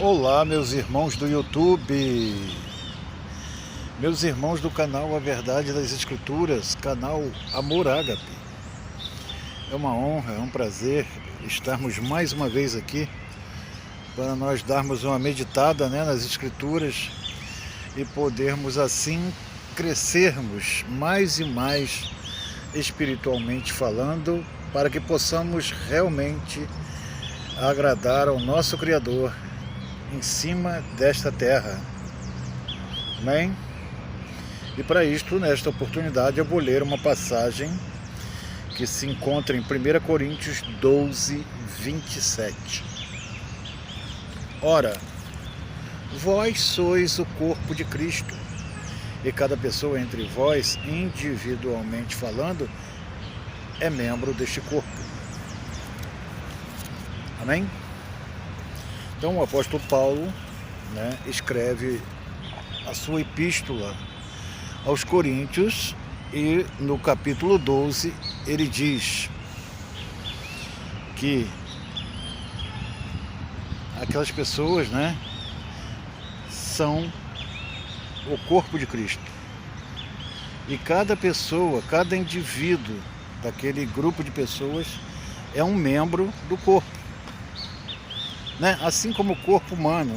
Olá, meus irmãos do YouTube, meus irmãos do canal A Verdade das Escrituras, canal Amor Ágape. É uma honra, é um prazer estarmos mais uma vez aqui para nós darmos uma meditada, nas Escrituras e podermos assim crescermos mais e mais espiritualmente falando, para que possamos realmente agradar ao nosso Criador em cima desta terra. Amém? E para isto, nesta oportunidade, eu vou ler uma passagem que se encontra em 1 Coríntios 12, 27. Ora, vós sois o corpo de Cristo, e cada pessoa entre vós, individualmente falando, é membro deste corpo. Amém? Então o apóstolo Paulo, escreve a sua epístola aos Coríntios e no capítulo 12 ele diz que aquelas pessoas, são o corpo de Cristo. E cada pessoa, cada indivíduo daquele grupo de pessoas é um membro do corpo. Assim como o corpo humano,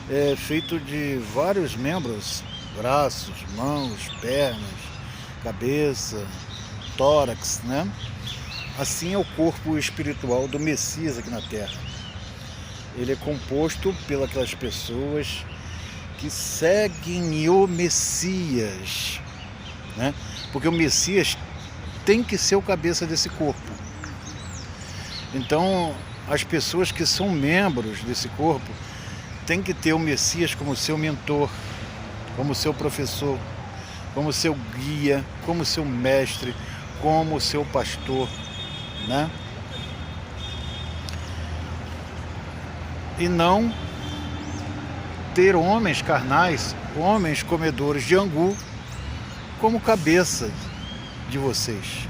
é feito de vários membros, braços, mãos, pernas, cabeça, tórax, Assim é o corpo espiritual do Messias aqui na Terra. Ele é composto pelas pessoas que seguem o Messias, Porque o Messias tem que ser o cabeça desse corpo. Então, as pessoas que são membros desse corpo têm que ter o Messias como seu mentor, como seu professor, como seu guia, como seu mestre, como seu pastor, E não ter homens carnais, homens comedores de angu, como cabeça de vocês.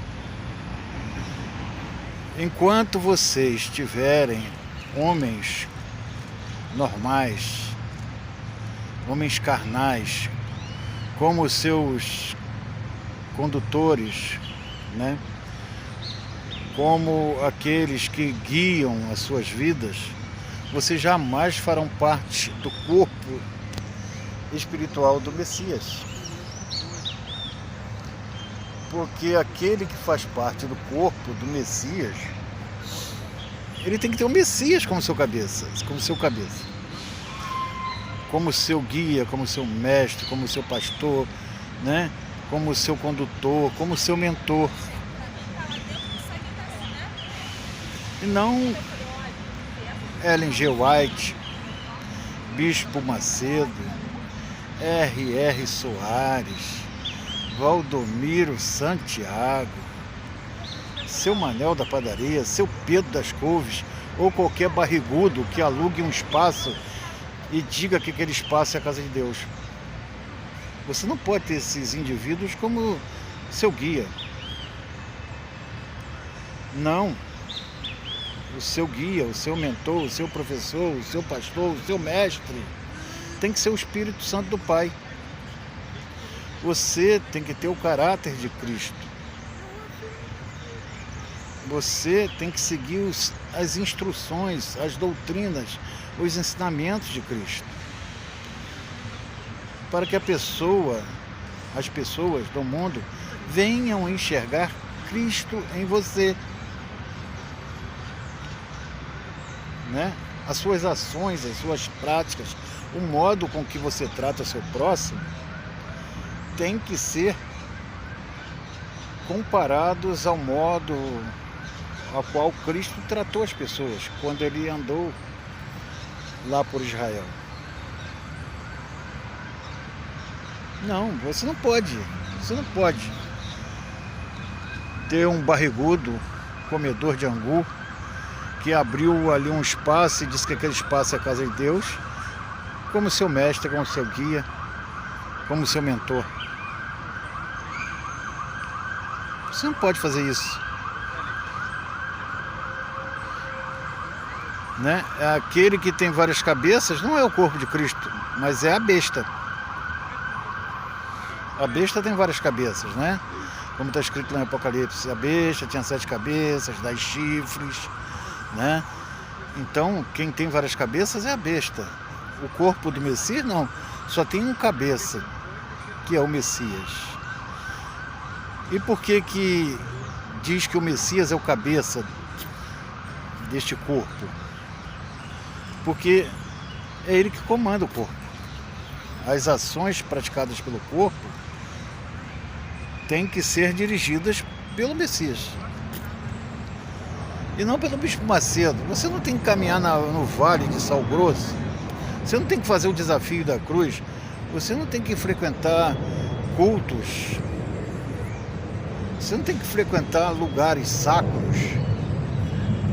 Enquanto vocês tiverem homens normais, homens carnais, como seus condutores, como aqueles que guiam as suas vidas, vocês jamais farão parte do corpo espiritual do Messias. Porque aquele que faz parte do corpo do Messias, ele tem que ter o Messias como seu cabeça, como seu guia, como seu mestre, como seu pastor, como seu condutor, como seu mentor. E não Ellen G. White, Bispo Macedo, R.R. Soares, Valdomiro Santiago, seu Manel da padaria, seu Pedro das Couves, ou qualquer barrigudo que alugue um espaço e diga que aquele espaço é a casa de Deus. Você não pode ter esses indivíduos como seu guia. Não. O seu guia, o seu mentor, o seu professor, o seu pastor, o seu mestre tem que ser o Espírito Santo do Pai. Você tem que ter o caráter de Cristo. Você tem que seguir as instruções, as doutrinas, os ensinamentos de Cristo. Para que as pessoas do mundo venham enxergar Cristo em você. As suas ações, as suas práticas, o modo com que você trata o seu próximo tem que ser comparados ao modo ao qual Cristo tratou as pessoas quando ele andou lá por Israel. Não, você não pode ter um barrigudo comedor de angu que abriu ali um espaço e disse que aquele espaço é a casa de Deus, como seu mestre, como seu guia, como seu mentor. Você não pode fazer isso. né? Aquele que tem várias cabeças não é o corpo de Cristo, mas é a besta. A besta tem várias cabeças, né? Como está escrito lá em Apocalipse, a besta tinha 7 cabeças, 10 chifres, né? Então, quem tem várias cabeças é a besta. O corpo do Messias, não. Só tem uma cabeça, que é o Messias. E por que diz que o Messias é o cabeça deste corpo? Porque é ele que comanda o corpo. As ações praticadas pelo corpo têm que ser dirigidas pelo Messias. E não pelo Bispo Macedo. Você não tem que caminhar no vale de Sal Grosso. Você não tem que fazer o desafio da cruz. Você não tem que frequentar cultos. Você não tem que frequentar lugares sacros.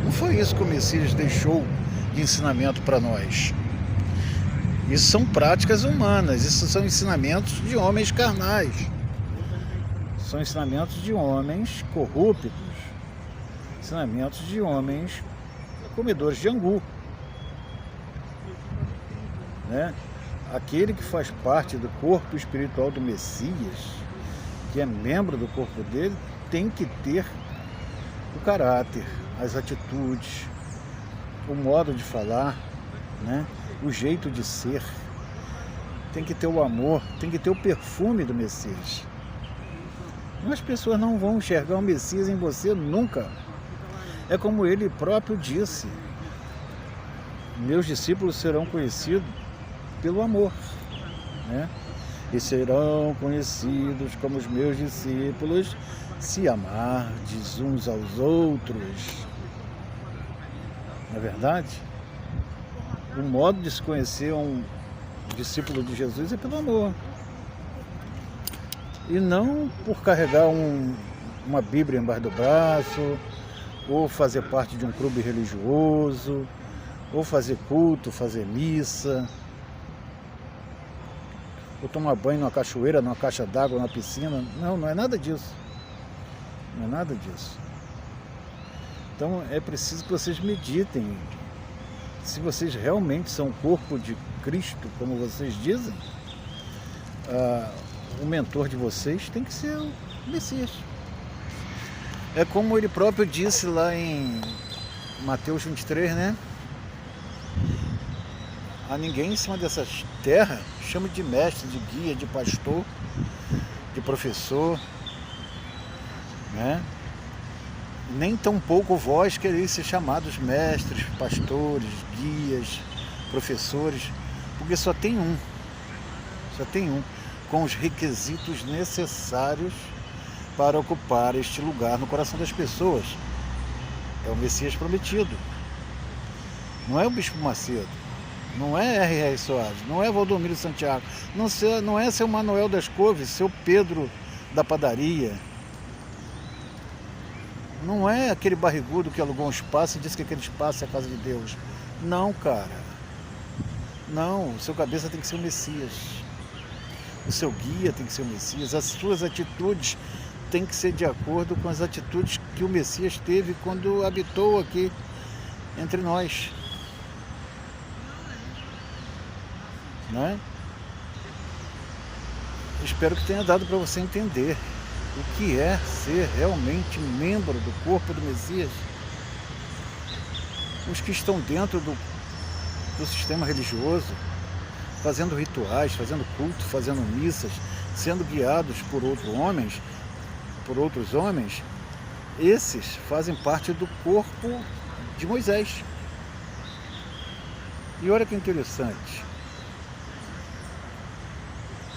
Não foi isso que o Messias deixou de ensinamento para nós. Isso são práticas humanas. Isso são ensinamentos de homens carnais. São ensinamentos de homens corruptos. Ensinamentos de homens comedores de angu, né? Aquele que faz parte do corpo espiritual do Messias, que é membro do corpo dele, tem que ter o caráter, as atitudes, o modo de falar, né? O jeito de ser, tem que ter o amor, tem que ter o perfume do Messias. As pessoas não vão enxergar o Messias em você nunca. É como ele próprio disse: meus discípulos serão conhecidos pelo amor, né? E serão conhecidos como os meus discípulos se amardes uns aos outros. Não é verdade? O modo de se conhecer um discípulo de Jesus é pelo amor. E não por carregar uma Bíblia embaixo do braço, ou fazer parte de um clube religioso, ou fazer culto, fazer missa, ou tomar banho numa cachoeira, numa caixa d'água, numa piscina. Não, não é nada disso. Não é nada disso. Então é preciso que vocês meditem. Se vocês realmente são o corpo de Cristo, como vocês dizem, o mentor de vocês tem que ser o Messias. É como ele próprio disse lá em Mateus 23, né? A ninguém em cima dessa terra chama de mestre, de guia, de pastor, de professor, né? Nem tampouco vós quereis ser chamados mestres, pastores, guias, professores, porque só tem um, com os requisitos necessários para ocupar este lugar no coração das pessoas. É o Messias prometido. Não é o Bispo Macedo, não é R.R. Soares, não é Valdomiro Santiago, não é seu Manuel das Couves, seu Pedro da padaria. Não é aquele barrigudo que alugou um espaço e disse que aquele espaço é a casa de Deus. Não, cara. Não, o seu cabeça tem que ser o Messias. O seu guia tem que ser o Messias. As suas atitudes têm que ser de acordo com as atitudes que o Messias teve quando habitou aqui entre nós. Né? Espero que tenha dado para você entender o que é ser realmente membro do corpo do Messias. Os que estão dentro do sistema religioso, fazendo rituais, fazendo culto, fazendo missas, sendo guiados por outros homens, esses fazem parte do corpo de Moisés. E olha que interessante,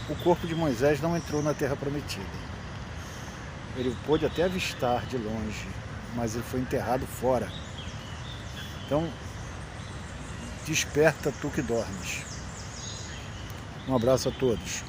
o corpo de Moisés não entrou na Terra Prometida. Ele pôde até avistar de longe, mas ele foi enterrado fora. Então, desperta tu que dormes. Um abraço a todos.